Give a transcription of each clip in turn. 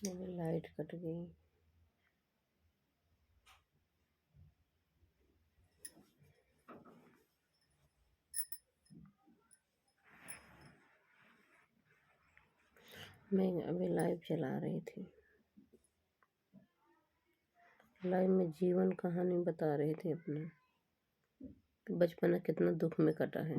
मेरी light cut गई। मैं अभी लाइव चला रही थी। लाइव में जीवन कहानी बता रही थी अपना कि बचपना कितना दुख में कटा है।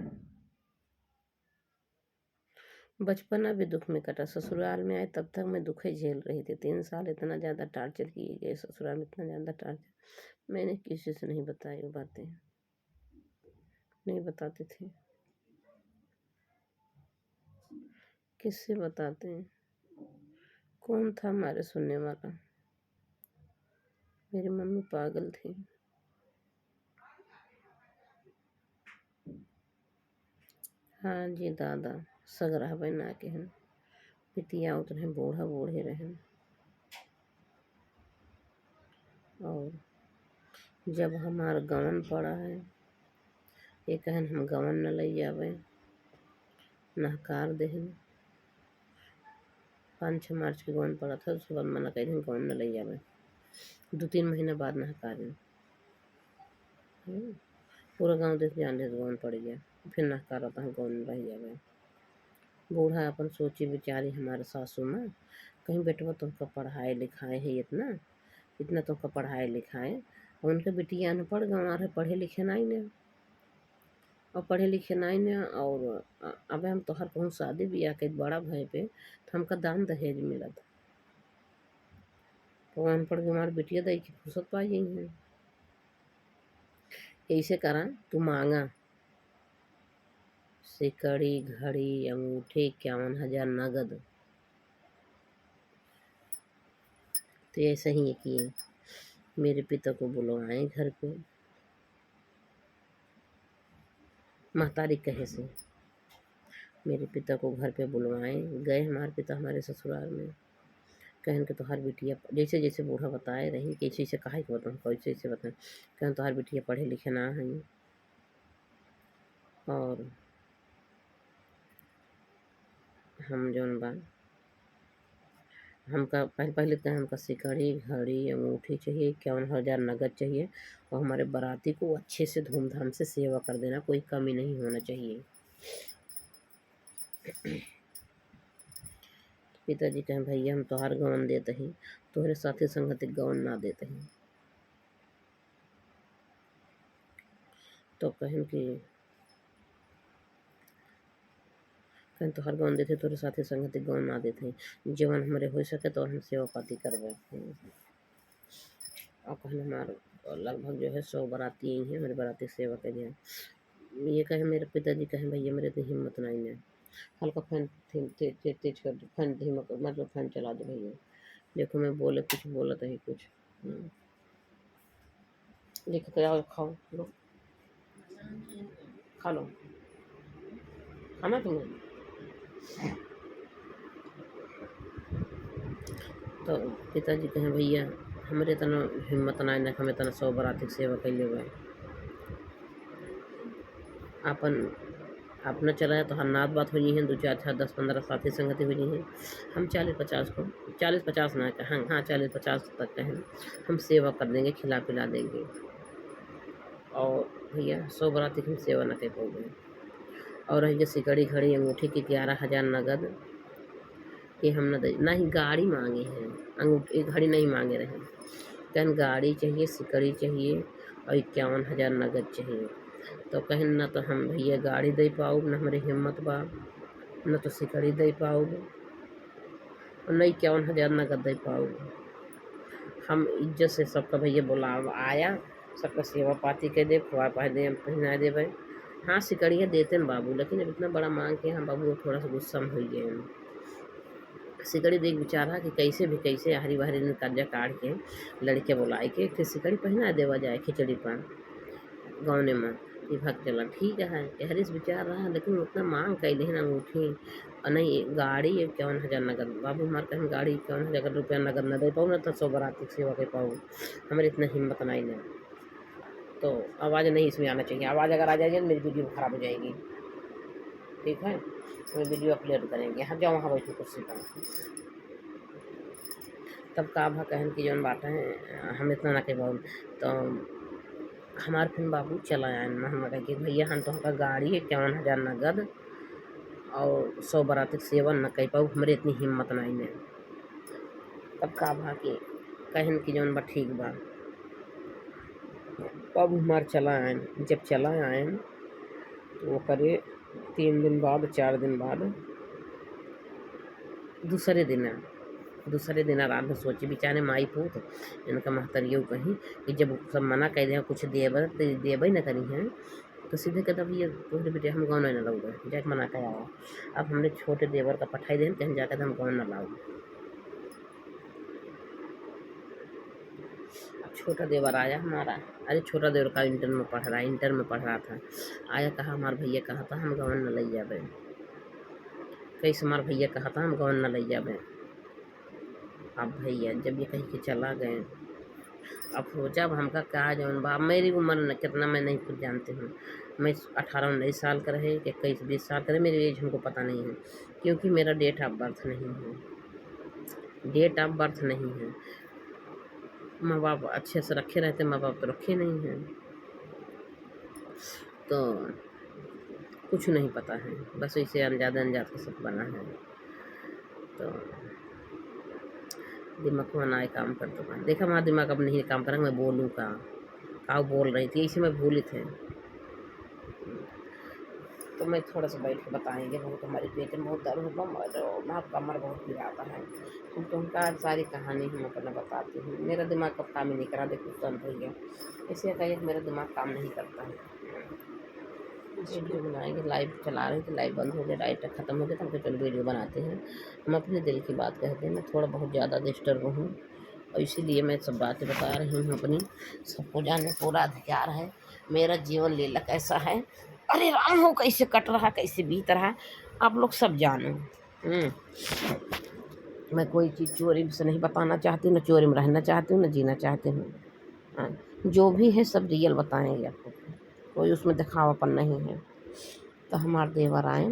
बचपना भी दुख में कटा। ससुराल में आए तब तक मैं दुख ही झेल रही थी। 3 साल इतना ज़्यादा टार्चर किए गए ससुराल में, इतना ज़्यादा टार्चर मैंने किसी से नहीं बताई। वो बातें नहीं बताती थी, किससे बताते हैं? कौन था हमारे सुनने वाला? मेरी मम्मी पागल थी। हाँ जी दादा सगरा बना के हैं, पितिया उतरे बूढ़ा बूढ़े रहें। और जब हमार गवन पड़ा है, ये कहन हम गवन न लई जावे, नहकार देहन। 5-6 मार्च के गवन पड़ा था, उसके बाद मना कह दिन गवन न लई जावे। 2-3 महीना बाद नहकार पूरा गांव देख जान ले गवन पड़ गया, फिर नहकार आता है गवन रह जावे। बूढ़ा अपन सोची बेचारी हमारे सासू माँ, कहीं बेटवा तुमका पढ़ाए लिखाए है, इतना तुमका पढ़ाए लिखाए, और उनके बिटिया अनपढ़ गंवार है, पढ़े लिखे नहीं ने, और पढ़े लिखे नहीं ने। और अब हम तोहर कहूँ शादी बियाह के बड़ा भय पे तो हमका दान दहेज मिलत, तो अनपढ़ गंवार बिटिया दई की फुर्सत पा गई है। ऐसे करा तू मांगा सिकड़ी घड़ी अंगूठी 51,000 नगद। तो ऐसे ही किए, मेरे पिता को बुलवाए घर पे, महतारी कहे से मेरे पिता को घर पे बुलवाए। गए हमारे पिता हमारे ससुराल में, कहन के तोहार बिटिया जैसे जैसे बूढ़ा बताए रही, कैसे ऐसे कहा कि बताऊँ, कैसे ऐसे बताएं, कहन तोहार बिटिया पढ़े लिखे ना है। और हम जौन बा हमका पहले तो हमका सिकड़ी घड़ी अंगूठी चाहिए, 51,000 नगद चाहिए, और हमारे बाराती को अच्छे से धूमधाम से सेवा कर देना, कोई कमी नहीं होना चाहिए। पिताजी कहें भैया हम तोहार गवन देते हैं, तोहरे साथी संगति गवन ना देते हैं। तो कहन तोहर गवन देते, तोहरे साथी संगति गवन ना देते हैं, जीवन हमारे हो सके तो हम सेवा पाती करवे। और कहन हमारे लगभग जो है 100 बाराती यही है, मेरे बाराती सेवा के लिए। ये कहे मेरे पिताजी कहें भैया मेरे तो हिम्मत नहीं है, हल्का फैन तेज कर दो, फैन धीमा कर, मतलब फैन चला दो भैया। देखो मैं बोले कुछ बोला तो ही कुछ। देखो तो आओ खाओ लो, खा लो खाना तुम्हें। तो पिताजी कहें भैया हमारे तना हिम्मत ना ना, हमें तना 100 बाराती सेवा कैले हुए अपन अपना चलाया तो नात बात हो जी हैं, 2-4 10-15 साथी संगति हो जी हैं। हम 40-50 को 40-50 ना कहें, हाँ 40-50 तक कहें, हम सेवा कर देंगे, खिला पिला देंगे। और भैया 100 बाराती की हम सेवा न कर पाओगे। और रही सिकड़ी घड़ी अंगूठी की 11,000 नगद, ये हम ना ही गाड़ी मांगे हैं, अंगूठी घड़ी नहीं मांगे रहे, कहन गाड़ी चाहिए, सिकड़ी चाहिए और 51,000 नगद चाहिए। तो कहन न तो हम भैया गाड़ी दे पाऊँ, न हमारी हिम्मत बा, न तो सिकड़ी दे पाऊँ, और न 51,000 नगद दे पाऊँ। हम इज्जत से सबका भैया बुलाव आया, सबका सेवा पाती के दे, खुआ पा दे, पहना देवे। हाँ सिकड़ियाँ देते हैं बाबू, लेकिन अब इतना बड़ा मांग के हाँ बाबू थोड़ा सा गुस्सा में हो गए। सिकड़ी देख बेचारा कि कैसे भी कैसे हरी बहरी ने कर्जा काट के लड़के बुलाए के फिर सिकड़ी पहना देवा जाए खिचड़ी पर गाँव में। ये भग चला ठीक है, हरीश विचार रहा, लेकिन उतना मांग कैले है अंगूठी और नहीं गाड़ी 51,000 नगद। बाबू हमारे कहीं गाड़ी 51,000 रुपया नगद न दे पाऊँ, न तो 100 बाराती सेवा कर पाऊँ, हमारी इतना हिम्मत नहीं है। तो आवाज़ नहीं इसमें आना चाहिए, आवाज़ अगर आ जाएगी मेरी वीडियो ख़राब हो जाएगी, ठीक है। तो वीडियो अपलोड करेंगे, हाँ जाओ वहाँ बैठो कुर्सी पर। तब का भा कहन की जौन बात है हम इतना ना कह पाऊँ। तो हमार फिर बाबू चला आए, हम कहे कि भैया हम तो हमका गाड़ी है 51,000 नगद और 100 बराती सेवन न कह पाऊ, हमरे इतनी हिम्मत नहीं ने। तब का भा कि कहन की जौन बा ठीक बा। अब हमार चला आए, जब चला आए तो वो करे 3 दिन बाद 4 दिन बाद दूसरे दिन रात में सोचे बेचारे माई पूत इनका महतरियो कहीं कि जब सब मना कह दे कुछ देवे न करी हैं तो सीधे कहता भैया तोहरे बेटे हम गाँव न लाऊँ जाके मना कह आओ। अब हमने छोटे देवर का पठाई दें कहीं जाकर हम गाँव न लाऊँ। अब छोटा देवर आया हमारा, अरे छोटा देवर का इंटर में पढ़ रहा था। आया कहा हमारे भैया कहा था हम गाँव न ले जावे, कैसे हमारे भैया कहा था हम गाँव न ले जावे। अब भैया जब ये कहीं के चला गए, अब सोचा अब हमका क्या जौन बा मेरी उम्र न कितना मैं नहीं खुद जानती हूँ, मैं 18-19 साल का रहे कि 21-20 साल का रहे, मेरी एज हमको पता नहीं है क्योंकि मेरा डेट ऑफ बर्थ नहीं है। माँ बाप अच्छे से रखे रहते, माँ बाप तो रखे नहीं हैं, तो कुछ नहीं पता है, बस इसे अनजान का सब बना है। तो दिमाग में ना काम करता था, देखा हमारा दिमाग अब नहीं काम करेंगे, मैं बोलूँ का बोल रही थी इसे मैं भूली थे। तो मैं थोड़ा सा बैठ के बताएंगे, बहुत हमारे पेट में बहुत दर्द होता और कमर बहुत गिराता है, तो उनका सारी कहानी हम अपना बताती हूँ। मेरा दिमाग कब काम ही नहीं करा, देखो तुरंत हो गया, इसलिए कहिए मेरा दिमाग काम नहीं करता है। वीडियो बनाएंगे, लाइव चला रहे थे, लाइव बंद हो गया, लाइट खत्म हो गया, तो हमको चलो वीडियो बनाते हैं। हम अपने दिल की बात कहते हैं, मैं थोड़ा बहुत ज़्यादा डिस्टर्ब हूँ और इसीलिए मैं सब बातें बता रही हूँ अपनी, सबको जानने पूरा अधिकार है। मेरा जीवन लीला कैसा है, अरे राम हो कैसे कट रहा, कैसे बीत रहा, आप लोग सब जानो। मैं कोई चीज़ चोरी से नहीं बताना चाहती हूँ, न चोरी में रहना चाहती हूँ, न जीना चाहती हूँ। जो भी है सब रियल बताएंगे आपको, कोई उसमें दिखावापन नहीं है। तो हमारे देवर आए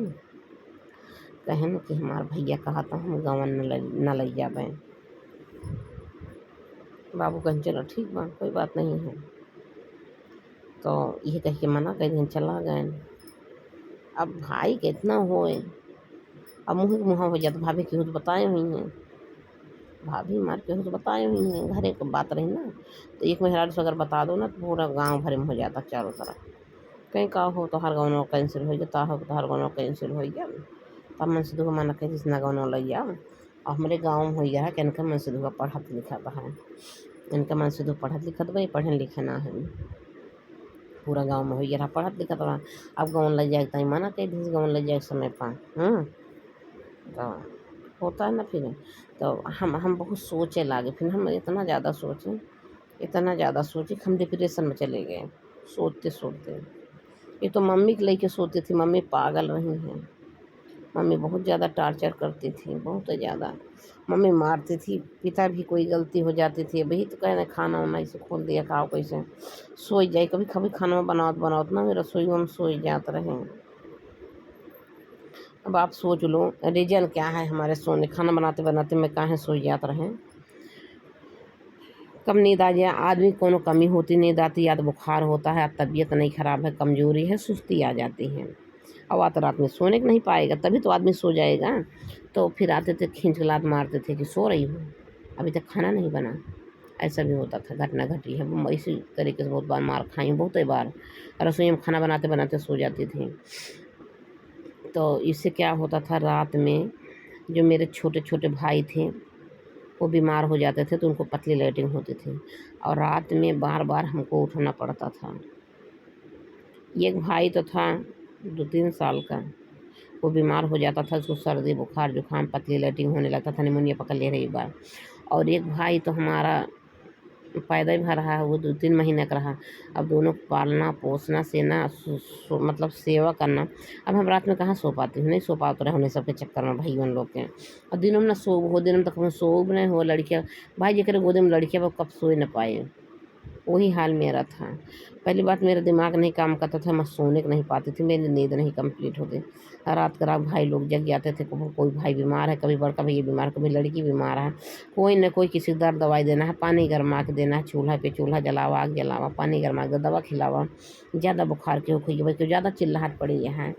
कहन कि हमारे भैया कहा था हम गवन न ले जावे। बाबू कहें चलो ठीक बा, कोई बात नहीं है। तो ये कह के मना कर दिन चला गए। अब भाई कितना होए, अब मुँह हो जाता, भाभी केहू तो बताए हुई हैं, भाभी मार केहू तो बताए हुई हैं, घरे की बात रही ना, तो एक मेहरारू से अगर बता दो ना तो पूरा गाँव भरे में हो जाता चारों तरफ, कहीं का हो तो हर गाँव कैंसिल हो जाता हो तो हर गाँव कैंसिल हो गया। तब मन सिद्धू मना कह जिसना गाँव लिया और हमारे गाँव में हो गया है कि इनका मन सिद्धू का पढ़त लिखा है, इनका मन सिद्धू पढ़त लिखत भाई पढ़े लिखे ना है, पूरा गाँव में हो गया पढ़त लिखत बा। अब गाँव ले जाए तई मना कह दी गाँव ले जाए समय पा तो होता है ना। फिर तो हम बहुत सोचे लागे, फिर हम इतना ज़्यादा सोचे कि हम डिप्रेशन में चले गए सोचते। ये तो मम्मी के लेके सोती थी, मम्मी पागल रही हैं, मम्मी बहुत ज़्यादा टार्चर करती थी, बहुत ज़्यादा मम्मी मारती थी, पिता भी कोई गलती हो जाती थी, वही तो कहने खाना वाना इसे खोल दिया खाओ कैसे सोई जाए, कभी खाना बनाओ ना मेरा रसोई में सोई जाते रहे। अब आप सोच लो रीजन क्या है हमारे सोने, खाना बनाते में काहे सोई जाते रहे। कब नींद आ जाए, आदमी को कमी होती नींद आती, या तो बुखार होता है, तबीयत नहीं खराब है, कमजोरी है, सुस्ती आ जाती है, अब आते रात में सोने को नहीं पाएगा, तभी तो आदमी सो जाएगा। तो फिर आते थे खींच लात मारते थे कि सो रही हूँ अभी तक खाना नहीं बना, ऐसा भी होता था, घटना घटी है। इसी तरीके से बहुत बार मार खाई, बहुत बार रसोई में खाना बनाते सो जाती थी। तो इससे क्या होता था, रात में जो मेरे छोटे छोटे भाई थे वो बीमार हो जाते थे तो उनको पतली लैट्रिन होती थी और रात में बार बार हमको उठना पड़ता था। एक भाई तो था 2-3 साल का, वो बीमार हो जाता था, उसको सर्दी बुखार जुकाम पतली लैट्रिन होने लगता था, निमोनिया पकड़ ले रही बार। और एक भाई तो हमारा पैदा ही भर रहा है, वो 2-3 महीने का रहा। अब दोनों को पालना पोसना सेना मतलब सेवा करना। अब हम रात में कहाँ सो पाती हूँ, नहीं सो पाते रहे उन्हें सबके चक्कर में भाई उन लोग के, और दिनों में ना सो हो, दिनों में तक सो नहीं हो। लड़कियाँ भाई जैसे गोदे में लड़कियाँ वो कब सोए न पाए, वही हाल मेरा था। पहली बात मेरा दिमाग नहीं काम करता था, मैं सोने को नहीं पाती थी, मेरी नींद नहीं कंप्लीट होती। रात को रात भाई लोग जग जाते थे, कोई भाई बीमार है, कभी बड़का भैया बीमार, कभी लड़की बीमार है, कोई न कोई किसी को दर्द दवाई देना है, पानी गरमा के देना है, चूल्हा पे चूल्हा जलावा, आग जलावा, पानी गरमा के दवा खिलावा। ज़्यादा बुखार के हो कोई भाई, ज़्यादा चिल्लाहट पड़ी है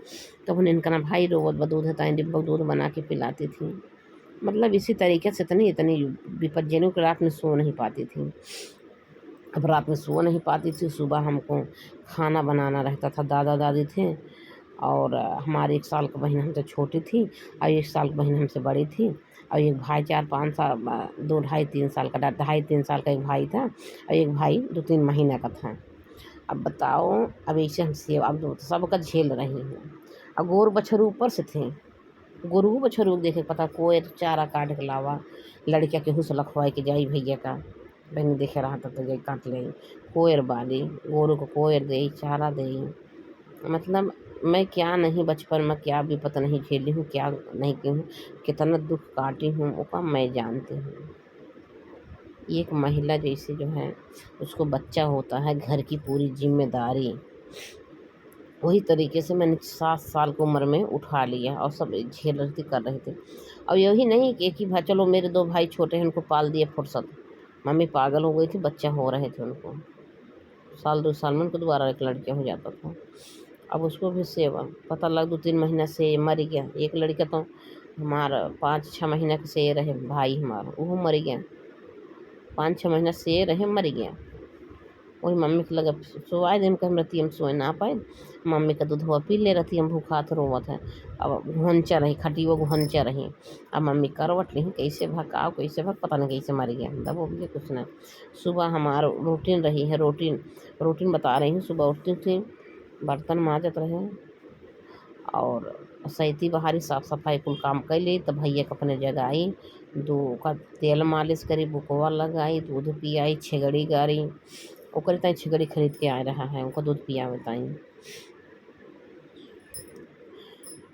तो उन्हें इनका ना भाई रोवत दूध है, डिब्बा दूध बना के पिलाती थी। मतलब इसी तरीके से इतनी इतनी विपज्जनों की रात में सो नहीं पाती थी। अब रात में सो नहीं पाती थी, सुबह हमको खाना बनाना रहता था। दादा दादी थे और हमारी 1 साल की बहन हमसे छोटी थी और 1 साल की बहन हमसे बड़ी थी और एक भाई 4-5 साल 2 ढाई 3 साल का, 2.5-3 साल का एक भाई था और एक भाई 2-3 महीना का था। अब बताओ, अब ऐसे हम सेवा अब सबका झेल रही हूँ। अब गोरू बछरू ऊपर से थे, गोरू बछरू देखे पता कोई चारा काट के लावा, लड़किया के हुस लखवाए के जाई भैया का बहनी देखे रहा था तो जाई काट ले, कोयर बाली गोरू को कोयर दे चारा दे। मतलब मैं क्या नहीं बचपन में क्या भी पता नहीं झेली हूँ, क्या नहीं की हूँ, कितना दुख काटी हूँ वो मैं जानती हूँ। एक महिला जैसे जो है उसको बच्चा होता है, घर की पूरी जिम्मेदारी, वही तरीके से मैंने 7 साल की उम्र में उठा लिया और सब झेल रही थी, कर रहे थे। और यही नहीं कि एक ही भाई, चलो मेरे 2 भाई छोटे हैं उनको पाल दिए फुर्सत, मम्मी पागल हो गई थी, बच्चा हो रहे थे उनको, साल 2 साल में उनको दोबारा एक लड़का हो जाता था। अब उसको भी सेवा पता लग 2-3 महीना से मर गया। एक लड़का तो हमारा 5-6 महीना के से रहे, भाई हमारा वो मर गया, 5-6 महीना से रहे मर गया। वही मम्मी के लगा सोवाए दिन कम रहती, हम सोए ना पाए, मम्मी का दूध हुआ पी ले रहती, हम भूखा तो रोवत है। अब घोंचा रही खटी, वो घोंचा रही, अब मम्मी करवट रही, कैसे भगाओ कैसे भग, पता नहीं कैसे मर गया, दबो भी कुछ ना। सुबह हमारा रूटीन रही है, रूटीन बता रही हूँ। सुबह उठती थी, बर्तन माजत रहे और सैती बाहरी साफ सफाई कुल काम कर ली, तब भैया के अपने जगह आई, दो का तेल मालिश करी, बुकवा लगाई, दूध पियाई, छेगड़ी गारी, ओकर ताई छेगड़ी खरीद के आ रहा है, उनको दूध पिया बताई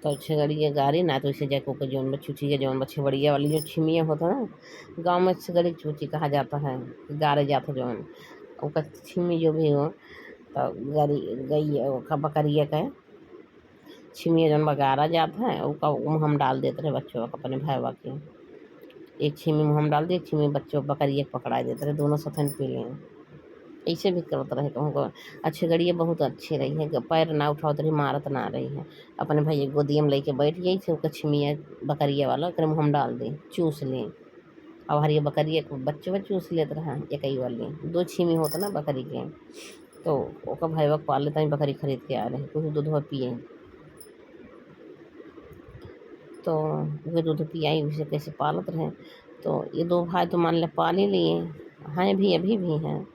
तो छेगड़ी गारी ना, तो इसे जाके ओकर जौन छुची के जौन छेबड़िया वाली जो छिमिया होता है ना, गाँव में छेगड़ी छुची कहा जाता है, गारे जाता जौन ओकर छिमी जो भी हो, तो गारी गई बकरिया का छिमिया जौन बगारा जाता है उसका मुँह हम डाल देते रहे बच्चों को, अपने भाई के एक छिमी मुँह हम डाल दिए, एक छिमी बच्चों बकरिया पकड़ा देते रहे, दोनों सथन पी लें। ऐसे भी करते रहे कहूँ। अच्छी गड़िया बहुत अच्छी रही है, पैर ना उठाओ तो मारत ना रही है, अपने भैया गोदिया में लेके बैठ गई थी, उसका छिमिया बकरिया वाला ओकरे मुँह हम डाल दें, चूस लें। अब हरिया बकरिया को बच्चे चूस लेते रहा, एक ही वाली 2 छिमी होता ना बकरी के, तो ओका भैया पाल लेता है, बकरी खरीद के आ रहे कुछ दूध पिए, तो वे दूध पियाई उसे कैसे पालत रहे। तो ये 2 भाई तो मान ले पाल ही लिए हैं भी, अभी भी हैं,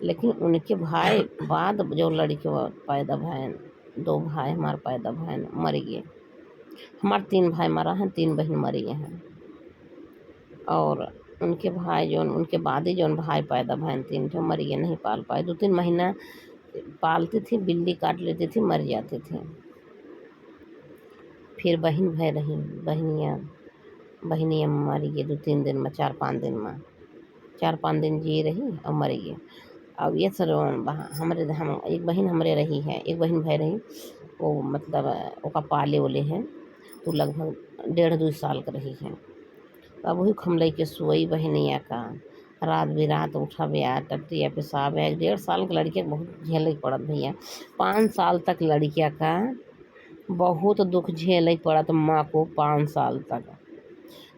लेकिन उनके भाई बाद जो लड़के पैदा भैन, 2 भाई हमारे पैदा भैन मर गए। हमारे 3 भाई मरा हैं, 3 बहन मरी हैं, और उनके भाई जो उनके बाद ही जो भाई पैदा भैन 3 जो मर गए, नहीं पाल पाए। 2-3 महीना पालती थी, बिल्ली काट लेती थी, मर जाते थे। फिर बहन भय रही, बहनियाँ मर गई 2-3 दिन में, 4-5 दिन में, 4-5 दिन जी रही और मर गई। अब ये सर हमारे हम एक बहन हमारे रही है, एक बहन भाई रही, वो मतलब ओका पाले ओले हैं, तो लगभग 1.5-2 साल का रही है। अब वही खमलई के सोई बहनिया का, रात बिरात उठा बया, टट्टिया पेशाब है। 1.5 साल की लड़किया बहुत झेल पड़त भैया, 5 साल तक लड़किया का बहुत दुख झेल पड़त माँ को। 5 साल तक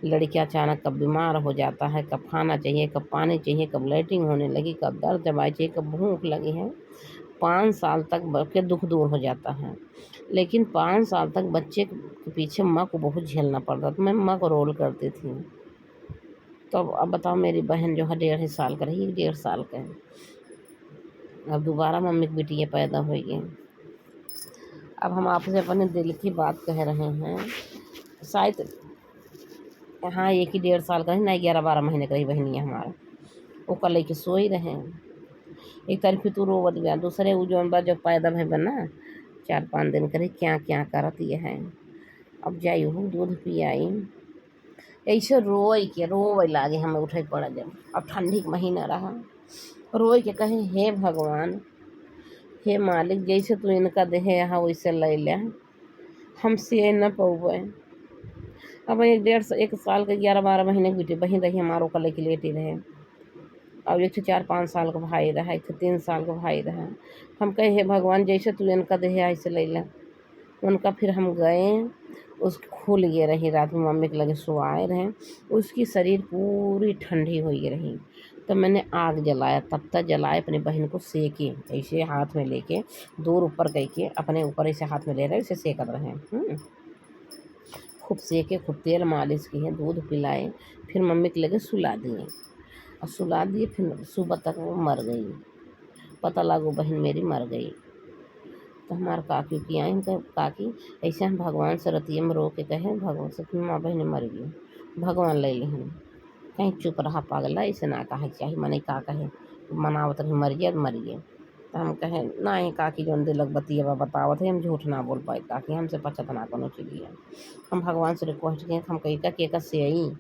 लड़कियां अचानक कब बीमार हो जाता है, कब खाना चाहिए, कब पानी चाहिए, कब लाइटिंग होने लगी, कब दर्द दवाई चाहिए, कब भूख लगी है। 5 साल तक के दुख दूर हो जाता है, लेकिन 5 साल तक बच्चे के पीछे माँ को बहुत झेलना पड़ता था। मैं माँ को रोल करती थी। तो अब बताओ, मेरी बहन जो है 1.5 साल का रही, 1.5 साल का है, अब दोबारा मम्मी की बेटियाँ पैदा हो गई। अब हम आपसे अपने दिल की बात कह रहे हैं, शायद हाँ 1-1.5 साल का है ना, 11-12 महीने का रही बहनिया हमारा, वो कल लेके सोई रहे। एक तरफ तू रोवत गया, दूसरे वो जो बा जब पैदा भई बना 4-5 दिन करे, क्या क्या करत ये है। अब जाई हूँ दूध पियाई, ऐसे रोई के रोवे लागे हमें उठे पड़ा जब। अब ठंडी का महीना रहा, रोए के कहे, हे भगवान, हे मालिक, जैसे तू इनका देहे यहाँ वैसे ले ले, हमसे न पौबे। अब 1 के 11-12 महीने की बहन रही हमारो का लेके लेटी रहे। और एक 4-5 साल का भाई रहा, एक 3 साल का भाई रहा। हम कहे, हे भगवान, जैसे तू इनका देहे ऐसे ले ले। उनका फिर हम गए, उसकी खुल गए रही रात में, मम्मी के लगे सुआए रहे, उसकी शरीर पूरी ठंडी हुई रही। तो मैंने आग जलाया, तब तक जलाए अपनी बहन को सेके, ऐसे हाथ में लेके दूर ऊपर कह के अपने ऊपर ऐसे हाथ में ले रहे, ऐसे सेकत रहे। खूब सेके, खूब तेल मालिश किए, दूध पिलाए, फिर मम्मी के लगे सुला दिए। और सुला दिए, फिर सुबह तक वो मर गई। पता लगा बहन मेरी मर गई। तो हमारे काकी की आई, हम कहे, काकी ऐसे हम भगवान से रतिया में रो के कहे, भगवान से माँ बहन मर गई, भगवान ले ली हम। कहीं चुप रहा पागला, ऐसे ना कहे चाहिए, मने का कहे मनावत रही मर गया तो मर गए। तो हम कहे, नहीं काकी जो दिलक बतिया बतावत है, हम झूठ ना बोल पाए काकी, हमसे पचत ना कोनो चलिए। हम भगवान से रिक्वेस्ट किए, हम कही का के से आई,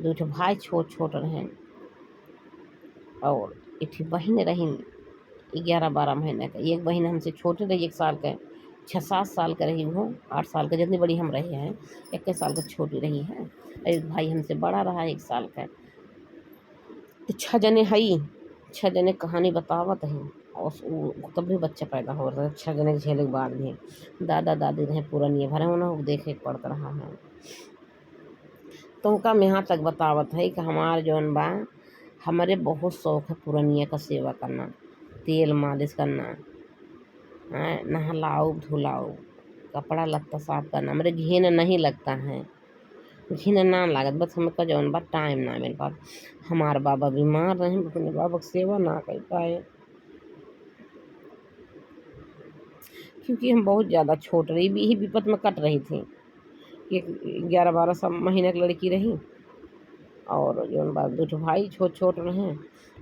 2 भाई छोट छोट रहे, और एक बहन रही 11-12 महीने का। एक बहन हमसे छोटे रही, 1 साल का, 6-7 साल का रही वो, 8 साल का, जितनी बड़ी हम रहे हैं 21 साल का छोटी रही है। एक भाई हमसे बड़ा रहा 1 साल का। तो 6 जने हई, 6 जने कहानी बतावत है, और तब भी बच्चा पैदा हो रहा है 6 जने के झेले के बाद भी। दादा दादी रहे पुरानिए भरे, उन्हें देखे पड़त रहा है। तो उनका मैं यहाँ तक बतावत है कि हमार जौन बा, हमारे बहुत शौक है पुरानिया का सेवा करना, तेल मालिश करना, नहलाओ धुलाओ, कपड़ा लत्ता साफ करना। मेरे घिन नहीं लगता है, घिन ना लागत, बस हमका जौन बा टाइम ना मिल पाता। हमारे बाबा बीमार रहे, अपने बाबा की सेवा ना कर पाए, क्योंकि हम बहुत ज़्यादा छोट रही भी, ही विपत में कट रही थी। एक 11-12 महीने की लड़की रही, और जौन बा 2 भाई छोट छोट रहे,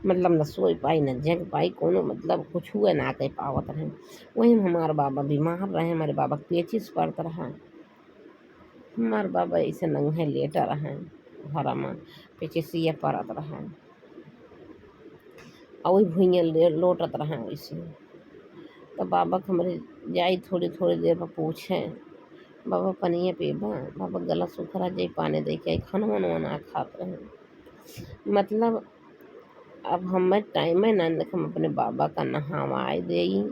मतलब न सोई पाई न जग पाई, कोनो मतलब कुछ हुए ना कह पावत रहे। वही हमारे बाबा बीमार रहे, हमारे बाबा पेचिस पड़त रहा। हमारे बाबा ऐसे नंगे लेटा रहे घर में, पेचिसिया पड़त रहा, और वही भुइयाँ लोटत रहे वैसे। तो बाबा के हमारे जाई थोड़ी थोड़ी देर पर पूछे, बाबा पनिया पीबा, बाबा गला सूखा जाई पानी दे के, खाना वाना ना खात रहे। मतलब अब हमें टाइम है ना, हम अपने बाबा का नहवाए देई।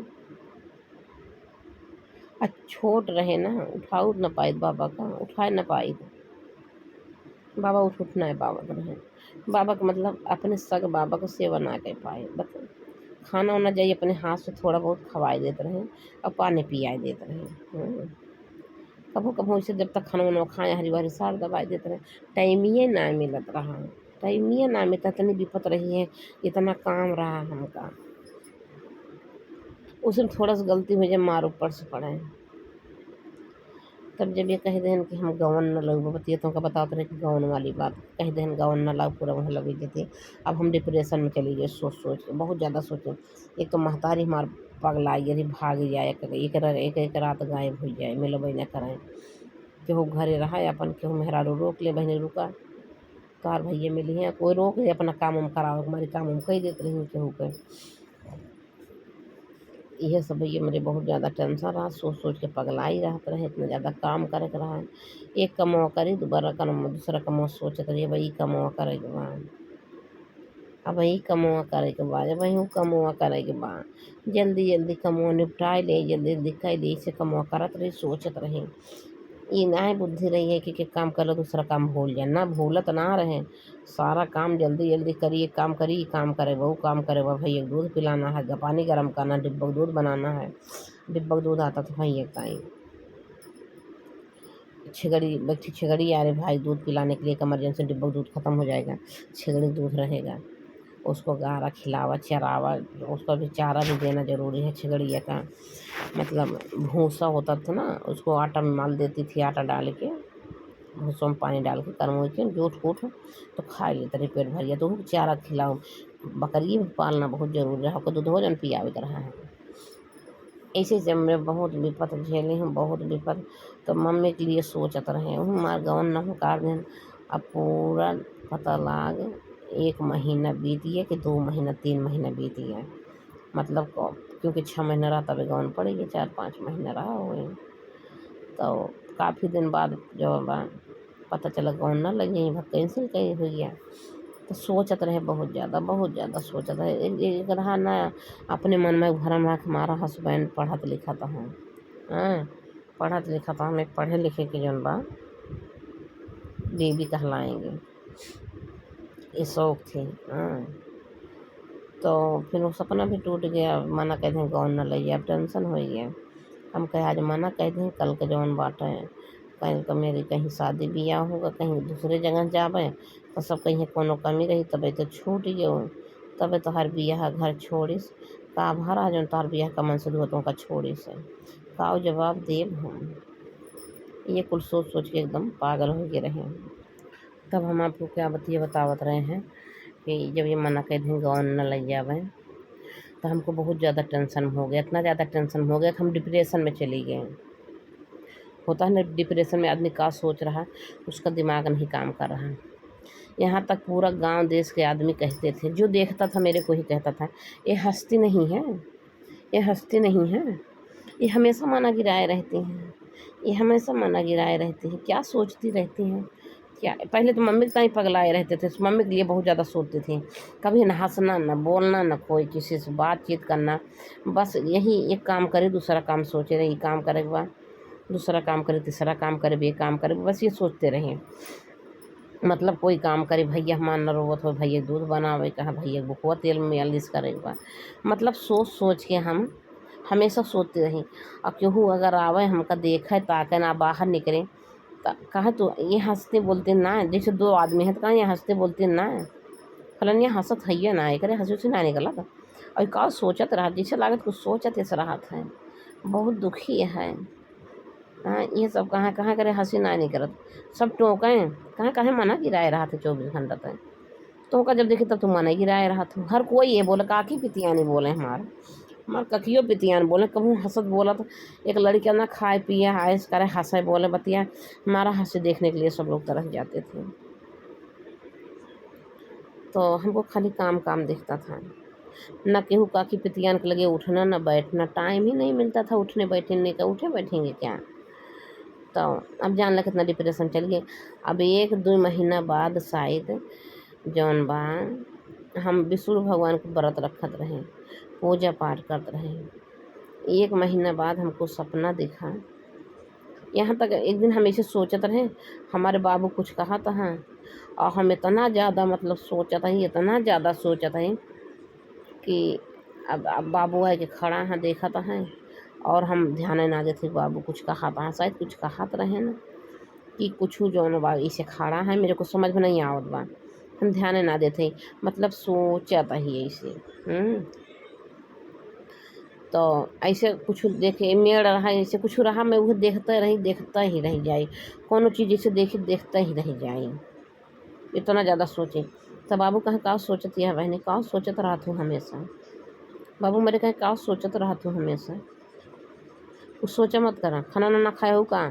छोट रहे ना, उठाऊ न पाए बाबा का, उठाए न पाए बाबा, उठ ना पावत रहे। बाबा का मतलब अपने सग बाबा को सेवा ना कर पाए, बस खाना वाना जाइए अपने हाथ से थोड़ा बहुत खवाए देते रहे, और पानी पियाए देते रहे। कभो कभो उसे जब तक खाना वाना खाए हरी भरी सार दवाई देते रहे, टाइमिए ना मिलत रहा, टाइमिए ना मिलता, इतनी विपत रही है, इतना काम रहा हमका। उसमें थोड़ा सा गलती हो जाए, मार ऊपर से पड़े। तब जब ये कह दें कि हम गवन न लग बतिया, तो उनका बताते रहे कि गवन वाली बात कह दें, गवन न लग, पूरा वहाँ लगी जाती। अब हम डिप्रेशन में चली गए, सोच सोच के बहुत ज़्यादा सोचे। एक तो महतारी हमार पगलाई यदि भाग जाए, एक रात गायब हो जाए, मिलबे न करें, केहू घरे रहा अपन, केहू मेहरारू रोक ले, बहने रुका तोहार भैया मिली हैं, कोई रोक ले अपना काम उम कराओ, हमारे काम उम कही देते रही केहू के। यह सब भैया मेरे बहुत ज़्यादा टेंशन रहा, सोच सोच के पगलाई रहते रहे, इतना ज़्यादा काम करे के रहा। एक कमवा करी, दोबारा कम दूसरा कमवा सोचत रही, भाई कमवा करे के बाद, अब वही कमवा करे के बाद, जब वही कमवा करे के बाद जल्दी जल्दी कमवा निपटाए ले, जल्दी जल्दी कर ले, इसे कमवा करत रही, सोचत रही। ये ना बुद्धि रही है कि काम कर लो दूसरा काम भूल जाए, ना भूलत ना रहे, सारा काम जल्दी जल्दी करिए, काम करिए, काम करे वो काम करे वो, भैया दूध पिलाना है, पानी गर्म करना, डिब्बा दूध बनाना है, डिब्बा दूध आता तो भैया ताई छिगड़ी आ रही भाई दूध पिलाने के लिए, इमरजेंसी डिब्बा दूध ख़त्म हो जाएगा, छिगड़ी दूध रहेगा, उसको गारा खिलावा चरावा, उसका भी चारा भी देना ज़रूरी है। छिगड़िया का मतलब भूसा होता था ना, उसको आटा में माल देती थी, आटा डाल के भूसों में पानी डाल के करमो के जूठ फूट तो खा लेते रहे पेट भरिया। तो चारा खिलाओ, बकरी भी पालना बहुत जरूरी है, आपको दूध भोजन पियावे रहा है। ऐसे जब मैं बहुत विपत झेली हूँ, बहुत विपत, तो मम्मी के लिए सोचत रहे हूँ, मार गवन न हो कार दिन। अब पूरा पता लाग 1 महीना बीत गया कि 2 महीना 3 महीना बीत गया, मतलब क्योंकि 6 महीना रहा तब गौन पड़ेगी, 4-5 महीना रहा हो। तो काफ़ी दिन बाद जो पता चला गौन ना लगी, कैंसिल कहीं हुई है। तो सोचत रहे बहुत ज़्यादा सोचत रहे। एक रहा ना अपने मन में भरम रहा कि हमारा हस्बैंड पढ़त लिखत हूँ, हाँ पढ़त लिखत हम एक पढ़े लिखे के जौन बा बीबी कहलाएंगे, ये शौक थी। हाँ तो फिर वो सपना भी टूट गया, मना कह दें गौन न लइए, अब टेंशन हो गया। हम कहे आज मना कह दें, कल के जौन बाटे कहीं का मेरी कहीं शादी ब्याह होगा, कहीं दूसरे जगह जावे तो सब कहीं कोनो कमी रही तब तो छूट गयो, तब तो हर बियाह घर छोड़िस का भरा जौन तोहर बियाह का मंसूर हो तो छोड़िस का जवाब देव हम। ये कुल सोच सोच के एकदम पागल हो गए रहे। तब हम आपको क्या बतावत रहे हैं कि जब ये मना कह दें गौन न लग जावे तो हमको बहुत ज़्यादा टेंशन हो गया, इतना ज़्यादा टेंशन हो गया कि हम डिप्रेशन में चले गए। होता है ना डिप्रेशन में आदमी का सोच रहा, उसका दिमाग नहीं काम कर रहा। यहाँ तक पूरा गांव देश के आदमी कहते थे, जो देखता था मेरे को ही कहता था ये हस्ती नहीं है, ये हस्ती नहीं है, ये हमेशा मना गिराए रहती हैं, ये हमेशा मना गिराए रहती है, क्या सोचती रहती हैं क्या। पहले तो मम्मी के ताई पगलाए रहते थे, मम्मी के लिए बहुत ज़्यादा सोचती थी, कभी ना हंसना ना बोलना ना कोई किसी से बातचीत करना, बस यही एक काम करे दूसरा काम सोचे रहे, ये काम करे के बाद दूसरा काम करे, तीसरा काम करे, ये काम करे, बस ये सोचते रहे। मतलब कोई काम करे, भैया हमार न रोवत हो, भैया दूध बनावे कहा, भैया बुकवा तेल में मालिश करे के बाद, मतलब सोच सोच के हम हमेशा सोचते रही। और केहू अगर आवे हमका देखे ताके ना बाहर निकले कहा तो ये हंसते बोलते ना, जैसे 2 आदमी हैं तो कहा ये हंसते बोलते ना, फलन ये हंसत है ना करे हंसी उसी ना निकला था। और का सोचत रहा, जैसे लागत कुछ सोचत इस रहा था, बहुत दुखी है। हाँ ये सब कहाँ कहाँ करे हंसी ना नहीं करत, सब टोकें कहाँ कहाँ मना गिराए रहा था 24 घंटा तक। तो का जब देखे तब तो मना गिराए रहा था, हर कोई ये बोले काकी पितिया नहीं बोले हमार ककियो पितियान बोले, कभी हंसत बोला तो एक लड़की ना खाए पिए आयस करे हंसे बोले बतिया, हमारा हंसी देखने के लिए सब लोग तरस जाते थे। तो हमको खाली काम काम दिखता था, ना केहू काकी पितियान के लगे उठना ना बैठना, टाइम ही नहीं मिलता था उठने बैठने का, उठे बैठेंगे क्या। तो अब जान ला कितना डिप्रेशन चल गए। अब 1-2 महीना बाद शायद जौन बा हम विष्णु भगवान के व्रत रखत रहे, पूजा पाठ करते रहे। 1 महीना बाद हमको सपना दिखा, यहाँ तक एक दिन हम ऐसे सोचत रहे हमारे बाबू कुछ कहा था, और हम इतना ज़्यादा मतलब सोचत ही, इतना ज़्यादा सोचत ही कि अब बाबू है कि खड़ा है देखा था है, और हम ध्यान ना देते बाबू कुछ कहा था, शायद कुछ कहा तो रहे ना कि कुछ जौन बा इसे खड़ा है, मेरे को समझ में नहीं आवत बा, हम ध्यान ना देते, मतलब सोचत ही ऐसे। तो ऐसे कुछ देखे मेड़ रहा, ऐसे कुछ रहा, मैं वो देखता ही रह जाई, कोनो चीज़ जैसे देखी देखता ही रह जाई, इतना ज़्यादा सोचे। तो बाबू कहे का सोचत है बहनी, का सोचत रहा तू हमेशा, बाबू मेरे कहे का सोचत रहा तू हमेशा, कुछ सोचा मत करा, खाना ना खाए हो का,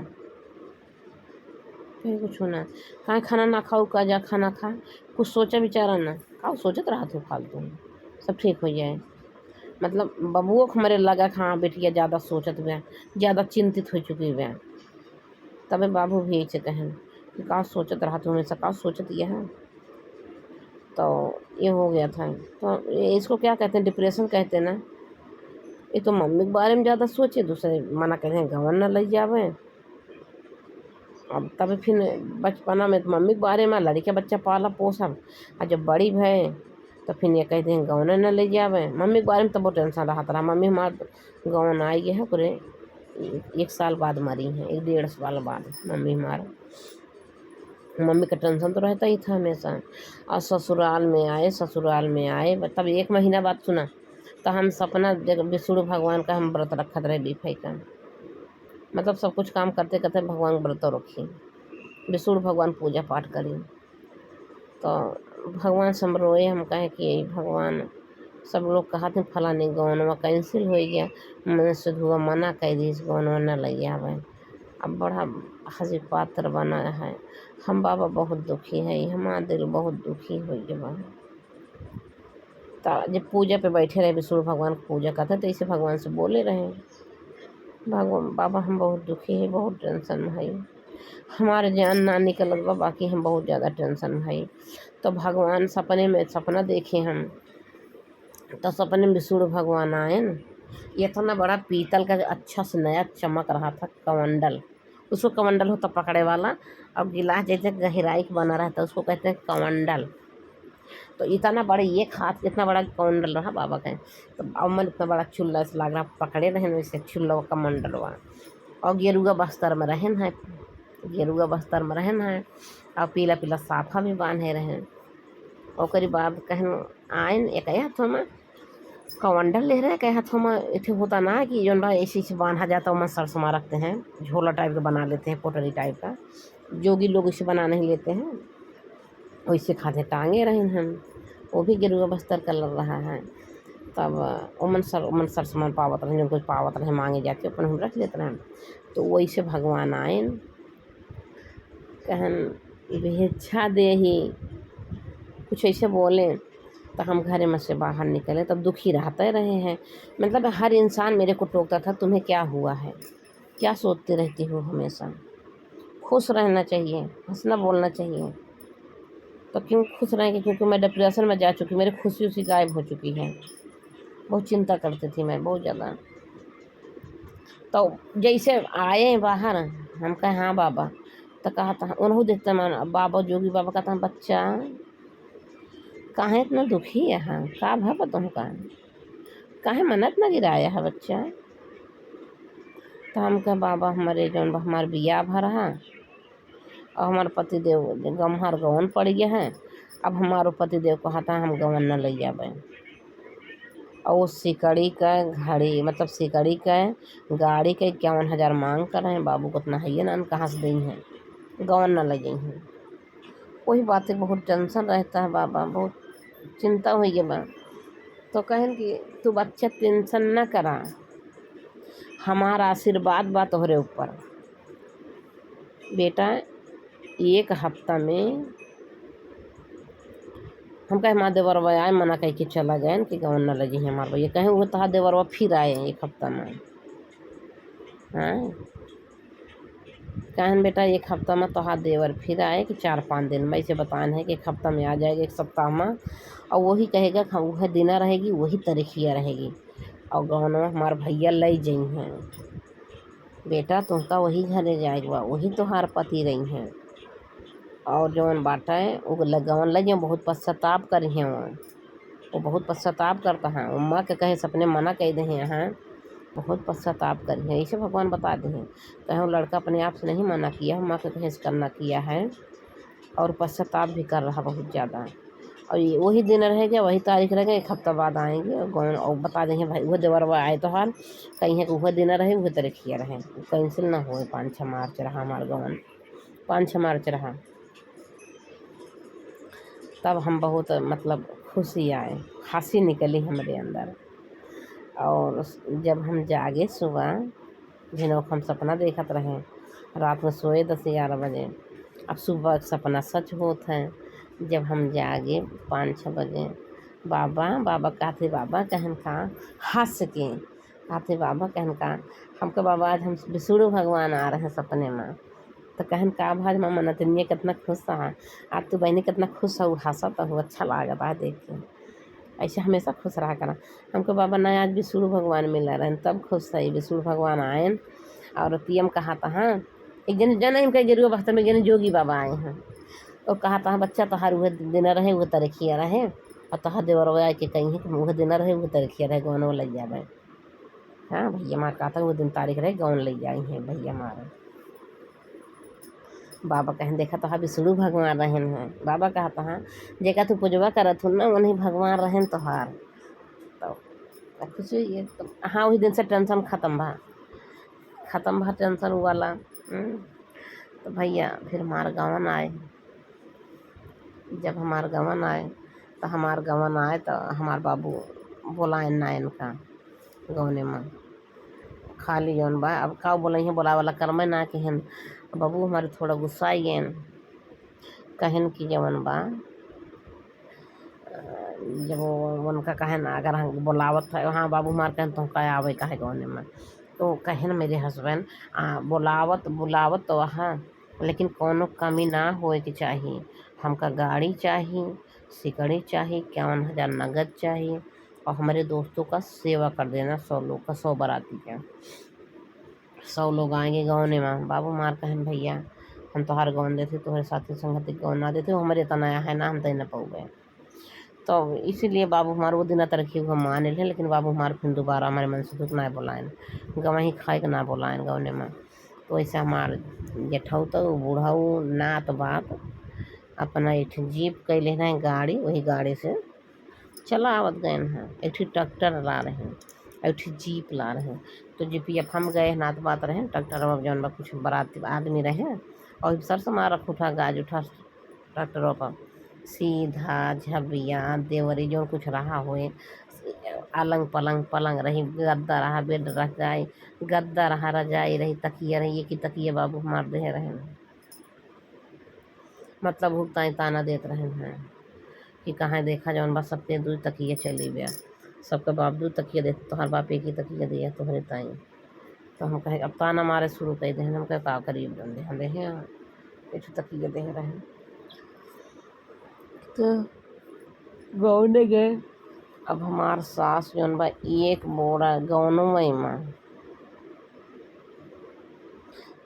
कहीं कुछ ना कहीं खाना ना खाओ का, जा खाना खा, कुछ सोचा विचारा ना, का सोचत रहा तू फालतू, सब ठीक हो जाए। मतलब बबुओं को हमारे लगा कि हाँ बेटिया ज़्यादा सोचत हुआ, ज़्यादा चिंतित हो चुकी हुआ, तबे बाबू भी ऐसे कहन कि का सोचत रहा तू हमेशा, का सोचत यह है। तो ये हो गया था। तो इसको क्या कहते हैं, डिप्रेशन कहते हैं ना। ये तो मम्मी के बारे में ज़्यादा सोचे, दूसरे मना कहते हैं गवन न लग जावे। अब तब फिर बचपना में तो मम्मी के बारे में लड़के बच्चा पाला पोसा, और जब बड़ी भय तो फिर ये कहते हैं गौन न ले जावे। मम्मी के बारे में तो बहुत टेंशन रहा था, मम्मी हमारे गौन आई है पूरे 1 साल बाद मरी हैं, 1-1.5 साल बाद मम्मी हमारा, मम्मी का टेंशन तो रहता ही था हमेशा। और ससुराल में आए तब 1 महीना बाद सुना तो हम सपना विष्णु भगवान का हम व्रत रखत रहे बीफाई का, मतलब सब कुछ काम करते करते भगवान व्रत रखी, विष्णु भगवान पूजा पाठ करी। तो भगवान से हम रोए, हम कहे कि भगवान सब लोग कहा थे फलानी गौनवा कैंसिल हो गया, मन से धुआ मना कह दी गौनवा न लग आवे, अब बड़ा हंसी पात्र बना है। हम बाबा बहुत दुखी है, हमारा दिल बहुत दुखी हो गया। तो जब पूजा पे बैठे रहे, विष्णु भगवान की पूजा करते, तो इसे भगवान से बोले रहे, भगवान बाबा हम बहुत दुखी है, बहुत टेंशन में है, हमारे जान ना निकलत बा, बाकी हम बहुत ज़्यादा टेंशन में है। तो भगवान सपने में सपना देखे हम, तो सपने में विष्णु भगवान आए न, ये इतना बड़ा पीतल का अच्छा से नया चमक रहा था कमंडल, उसको कमंडल होता पकड़े वाला, और गिलास जैसे गहराई का बना रहता उसको कहते हैं कमंडल। तो इतना बड़ा एक हाथ इतना बड़ा कमंडल रहा बाबा का। तो अमन इतना बड़ा चुल्ला से लग रहा पकड़े रहे वैसे चुल्ला कमंडल हुआ, और गेरुआ बस्तर में रहन है, गेरुआ बस्तर में रहन है, और पीला पीला साफा भी बांधे रहे। और बाद कहन आयन एक हाथों में कमंडल ले रहे, कहे हाथों में इथे होता ना कि जो ऐसे बांधा जाता है, सरसमा रखते हैं, झोला टाइप का बना लेते हैं, पोटरी टाइप का, जोगी लोग इसे बना नहीं लेते हैं, वैसे खाते टांगे रहे हम, वो भी गेरुआ बस्तर का लग रहा है। तब उमन सर सामान पावत रहे, जो कुछ पावत रहे मांगे जाके अपन हम रख लेते हैं। तो वैसे भगवान आए कहन भिक्षा दे ही, कुछ ऐसे बोले, तो हम घर में से बाहर निकले, तब दुखी रहते रहे हैं। मतलब हर इंसान मेरे को टोकता था, तुम्हें क्या हुआ है, क्या सोचती रहती हो, हमेशा खुश रहना चाहिए, हंसना बोलना चाहिए। तो क्यों खुश रहेंगे, क्योंकि मैं डिप्रेशन में जा चुकी, मेरी खुशी उसी गायब हो चुकी है, बहुत चिंता करती थी मैं बहुत ज़्यादा। तो जैसे आए बाहर, हम कहे हाँ बाबा, तो कहा था उन्होंने देखते मान बाबा जोगी बाबा कहता बच्चा कहाँ इतना दुखी है, हाँ का भापा तुम काहे मनत न गिराया है बच्चा। तो हम कहे बाबा हमारे जौन हमारे बिया भर है, और हमारे पतिदेव गम्हर गवन पड़ गया है, अब हमारो पतिदेव कहता हम गवन न ले जाबे। और वो सिकड़ी का घड़ी मतलब सिकड़ी का गाड़ी के 51,000 मांग कर रहे हैं, बाबू को उतना है ना, कहाँ से दी हैं, गवन न ले गई हैं। वही बातें बहुत टेंशन रहता है बाबा, बहुत चिंता हुई है बा। तो कहें कि तू बच्चा टेंशन न करा, हमारा आशीर्वाद बा तोहरे ऊपर बेटा। एक हफ्ता में हम कहे माँ देवरवा आए, मना कह के चला गए कि गवन न लगी हमारे भैया, कहें वो तहा देवरवा फिर आए एक हफ्ता में। हाँ कहन बेटा एक हफ्ता में तोहार देवर फिर आए कि 4-5 दिन में, इसे बतान है कि एक हफ्ता में आ जाएगा, एक सप्ताह में। और वही कहेगा कि वह दिना रहेगी, वही तारीखिया रहेगी, और गहनवा हमारे भैया ले जाइ हैं बेटा, तुमका वही घरे जाएगा, वही तोहार पति रही हैं। और जौन बाटा है वो गवन लगे बहुत पश्चाताप करी हैं, वो बहुत पश्चाताप करता है, माँ के कहे सपने मना कह दे हैं, बहुत पश्चाताप करी है, इसे भगवान बता दे हैं। कहे लड़का अपने आप से नहीं मना किया, माँ के कहे से करना किया है, और पश्चाताप भी कर रहा बहुत ज़्यादा। और ये वही दिन रहेगा, वही तारीख रहेगा, एक हफ्ता बाद आएंगे और बता देंगे भाई वह देवरवा आए तो हाल कहीं है कि वह दिन रहे वह तारीखिया रहे, कैंसिल ना हो। 5-6 मार्च रहा हमारा गवन, 5-6 मार्च रहा। तब हम बहुत मतलब खुशी आए, हंसी निकली हमारे अंदर। और जब हम जागे सुबह, जिन्हों हम सपना देखत रहे, रात में सोए 10-11 बजे, अब सुबह सपना सच होता है। जब हम जागे 5-6 बजे, बाबा कहते बाबा कहन का हंस के कहते बाबा कहन का हमको बाबा आज हम विष्णु भगवान आ रहे हैं सपने में। तो कहन का भाज मामा नतनिया कितना खुश था, आज तू बहनी कितना खुश हो, हंसत हो, अच्छा लागता है देख के, ऐसे हमेशा खुश रहा करा। हमको बाबा ना आज विष्णु भगवान मिला रहे, तब खुश था विष्णु भगवान आए। और पीएम कहा था हाँ एक जन इनका गेरुआ बस्तर में जन जोगी बाबा आए हैं, और कहा था बच्चा तोहार वह दिन रहे वह तारीखिया रहे, और तोहार देवरवा के कहीं कि वह दिन रहे वह तारीखिया रहे, गौन ले जाए। हाँ भैया मार कहा था वो दिन तारीख रहे, गौन ले जाए हैं भैया मारे। बाबा कहें देखा तो विष्णु भगवान रहन हैं, बाबा कहा था हाँ जेका तू पूजवा करत हूँ ना उन्हीं भगवान रहन तोहार। तो खुशी हुई है। तो हाँ वही दिन से टेंशन ख़त्म भा टेंशन वाला। तो भैया फिर हमारे गवन आए, जब हमारे गवन आए तो हमारे बाबू बोला नायन का गवने में खाली जौन बा अब का बोलई है बोला वाला कर्म ना कहन। बबू हमारे थोड़ा गुस्सा आई गए कहन कि जवन बा जब वो उनका कहन अगर हम बोलावत है हाँ बाबू हमार कहन तो कह आवे काहे गौने में तो कहन मेरे हस्बैंड बोलावत बुलावत तो वहाँ लेकिन कोनो कमी ना होए के चाहिए। हमका गाड़ी चाहिए, सिकड़ी चाहिए, 51,000 नगद चाहिए और हमारे दोस्तों का सेवा कर देना 100 लोग का 100 बाराती का 100 लोग आएंगे गौने में। बाबू मार कहन भैया हम तो हर गौन देते तुम्हारे साथी संगति गौन ना देते हमारे तनाया है ना हम तय न पाऊ गए। तो इसीलिए बाबू हमारे वो दिन तरक्की को मान लें लेकिन बाबू हमारे फिर दोबारा हमारे मन से दुख ना बुलाएं गवही खाए के ना बुलाएं गौने में। तो ऐसे हमारे जेठऊ तो बूढ़ऊ नात बात अपना एक जीप कैले हैं गाड़ी वही गाड़ी से चला आवत गए हैं। एक ट्रैक्टर ला रहे हैं एक जीप ला रहे हैं तो जीपिया हम गए नात बात रहे ट्रैक्टर में जौन कुछ बाराती आदमी रहे और सर से मारा उठा गाज उठा ट्रैक्टरों पर सीधा झबिया देवरी जो कुछ रहा हुए अलंग पलंग पलंग रही गद्दा रहा बेड रह जाए गद्दा रहा रजाई रही तकिया रही ये कि तकिया बाबू मार दे रहे मतलब भुगताई ताना देते रहे हैं कि कहाँ देखा जौन बस सबके 2 तकिया चली गया सबका बाप 2 तकिया देते तो हर बाप एक ही तकिया दिया तुम्हारे ताई। तो हम कहे अब ताना मारे शुरू कर दे हम कहे का करीब बंदे हम देखे एक तकिया दे रहे हैं। तो गौने गए अब हमार सास जौन बा एक बोरा गौनों में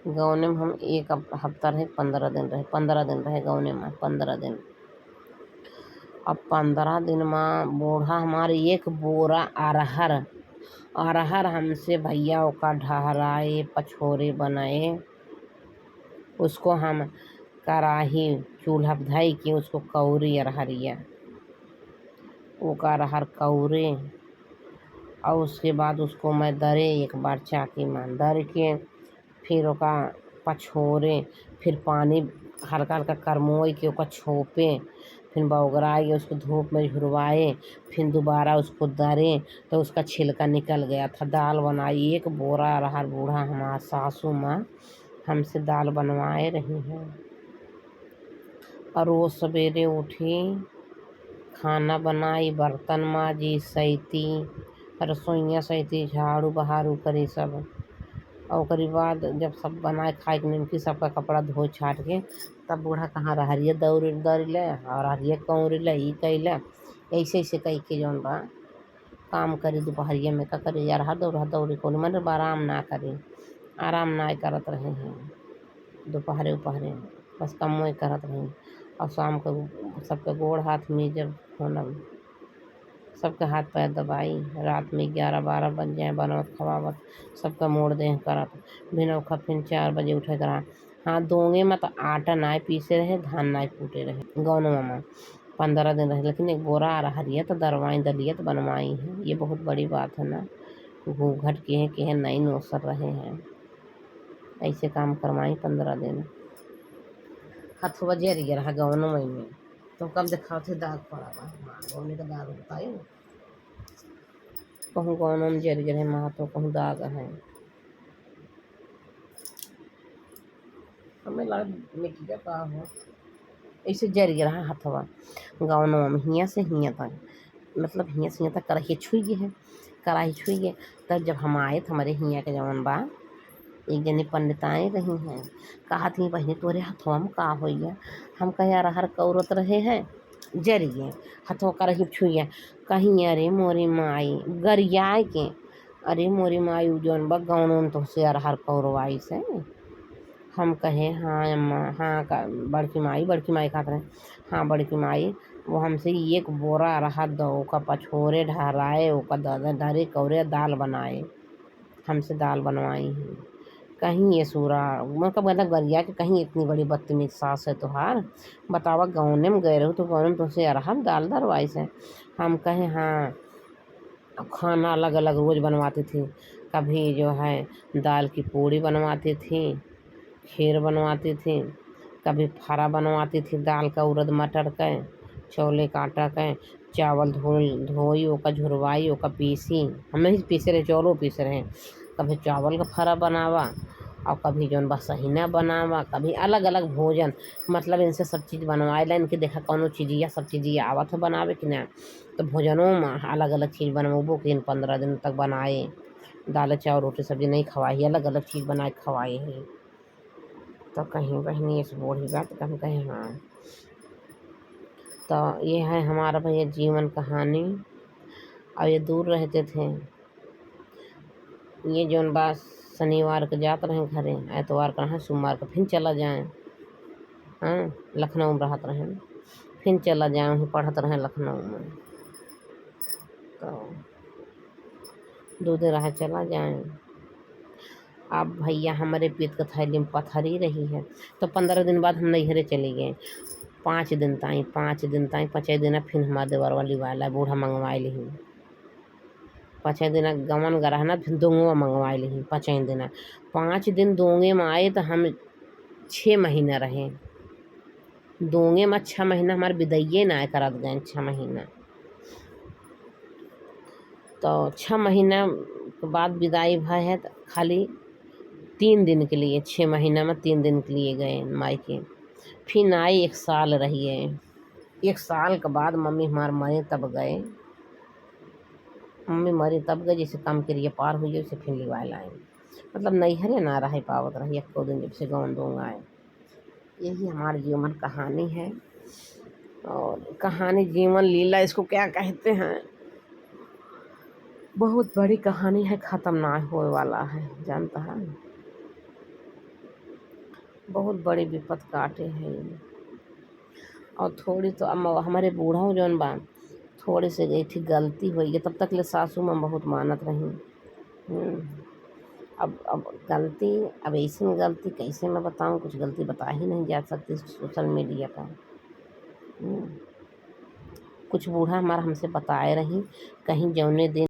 गौने में हम एक हफ्ता रहे 15 दिन रहे गौने में 15 दिन। अब 15 दिन में बूढ़ा हमारे एक बोरा अरहर हमसे भैया का ढहराए पछोरे बनाए उसको हम कराही चूल्हा धई के उसको कौरी अरहरिया वो का अरहर कौरे और उसके बाद उसको मैं दरे एक बार चाकी में दर के फिर ओका पछोरे फिर पानी हल्का हल्का करमोई के ओका छोपे फिर बौगराए उसको धूप में झुरवाए फिर दोबारा उसको दरे तो उसका छिलका निकल गया था। दाल बनाई एक बोरा अरहर बूढ़ा हमारा सासू माँ हमसे दाल बनवाए रही हैं। और रोज सवेरे उठी खाना बनाई बर्तन माजी सैती रसोइयाँ सैती झाड़ू बहारू करी सब और ओकरी बाद जब सब बनाए खाए के निमकी सबका कपड़ा धो छाट के तब बूढ़ा कहाँ रहरिया दौड़ और हरिया कौरी ई कैला ऐसे ऐसे कह के जौन बा काम करी दोपहरिया में का करी यार हर दौड़ी को मन आराम ना करी आराम ना करत रहे हैं दोपहरे उपहरे बस कम करत रहे और शाम को सबके गोड़ हाथ में जब होना सबके हाथ पैर दबाई रात में 11-12 बज जाए बनवत खवावत सबका मोड़ दे करत बिना फिर 4 बजे उठे करा। हाँ दोंगे में तो आटा नाय पीसे रहे धान नाय कूटे रहे गौनों में 15 दिन रहे लेकिन एक बोरा अरहरियत दरवाई दलियत बनवाई है ये बहुत बड़ी बात है ना। घूंघट के हैं नई नौसर रहे हैं ऐसे काम करवाई 15 दिन हथुआ जरिए रहा गौनों में तो कब दिखाओ थे दाग पड़ा गौने का दाग बताए कहूँ गौनों में जरिए रहे महा तो कहूँ दाग है हमें लगा मिट्टी का का हो ऐसे जरिए रहा हथवा गौनों में हियाँ से हियाँ तक मतलब हियाँ से हियाँ तक कढ़ाई छुई गए तब जब हम आए थे हमारे हियाँ के जवन बा एक जनी पंडिताएँ रही हैं कहा थी बहनी तोरे हथवा में का हो हम कहे अरहर कौरत रहे हैं जरिए हथवा करही छुइया कहीं अरे मोरी माई गरियाए के अरे मोरी माई जौन बा गौनों तो से अरहर कौरवाई से हम कहे हाँ अम्मा हाँ बड़की माई खात रहे हाँ बड़की माई वो हमसे एक बोरा अरहर दो का पछोरे ढहराए ओका धरे कौरे दाल बनाए हमसे दाल बनवाई है कहीं ये सूरा मतलब गरिया के कहीं इतनी बड़ी बदतमीज सास है तुहार बतावा गौने में गए रहो तो गौने में तुझसे अरहर दाल दरवाई से हम कहे हाँ खाना अलग अलग रोज़ बनवाती थी कभी जो है दाल की पूड़ी बनवाती थी खीर बनवाती थी कभी फरा बनवाती थी दाल का उड़द मटर का छोले का आटा का चावल धोई ओका झुरवाई ओका पीसी हमें ही पीसे रहे चौलों पीसे रहे कभी चावल का फरा बनावा और कभी जौन बा सहीना बनावा, कभी अलग अलग भोजन, मतलब इनसे सब चीज़ बनवाएला। इनके देखा कौनो चीज़िया सब चीज़िया आवत है बनावे कि ना, तो भोजनों में अलग अलग चीज़ बनवबो कि इन 15 दिन तक बनाए। दाल चावल रोटी सब्जी नहीं खवाई, अलग अलग चीज़ बना के खवाई है। तो कहीं बहनी इस बूढ़ी बात कहीं कहीं हाँ। तो ये है हमारा भैया जीवन कहानी। और ये दूर रहते थे, ये जौन बा शनिवार को जाते रहे घरे, एतवार का रहे, सोमवार को फिर चला जाए। हाँ, लखनऊ में रहत रहे, फिर चला जाए, वहीं पढ़त रहे लखनऊ में। तो 2 दिन रहे चला जाए। अब भैया हमारे पेट के थैली में पत्थर ही रही है। तो 15 दिन बाद हम नैहरे चले गए। 5 दिन ताई 5 दिन फिर हमारे देवर वाली वाला बूढ़ा मंगवाए ली। 5 दिन गमन गरहना फिर दोंगवा मंगवाए ली 5 दिन। 5 दिन दोंगे में आए तो हम 6 महीना रहे। दोंगे में 6 महीना हमारे विदैये ना आए करत गए 6 महीना। तो 6 महीना के बाद विदाई भय है तो खाली 3 दिन के लिए, 6 महीना में 3 दिन के लिए गए मायके। फिर आई 1 साल रहिए। 1 साल के बाद मम्मी हमार मरे तब गए। मम्मी मरी तब गए, जैसे काम करिए पार हुई वैसे फिर लिवाए लाए। मतलब नैहरे ना रह पावत रही 1 दिन जब से गौन दूंगा आए। यही हमारी जीवन कहानी है। और कहानी जीवन लीला इसको क्या कहते हैं, बहुत बड़ी कहानी है, ख़त्म ना होने वाला है, जानता है। बहुत बड़ी विपत काटे है ये। और थोड़ी तो हमारे बूढ़ा हो जौन बा, थोड़ी से गई थी गलती हुई है, तब तक ले सासू में बहुत मानत रही। अब गलती, अब ऐसी गलती कैसे मैं बताऊं, कुछ गलती बता ही नहीं जा सकती सोशल मीडिया पर। कुछ बूढ़ा हमारा हमसे बताए रही, कहीं जौने दिन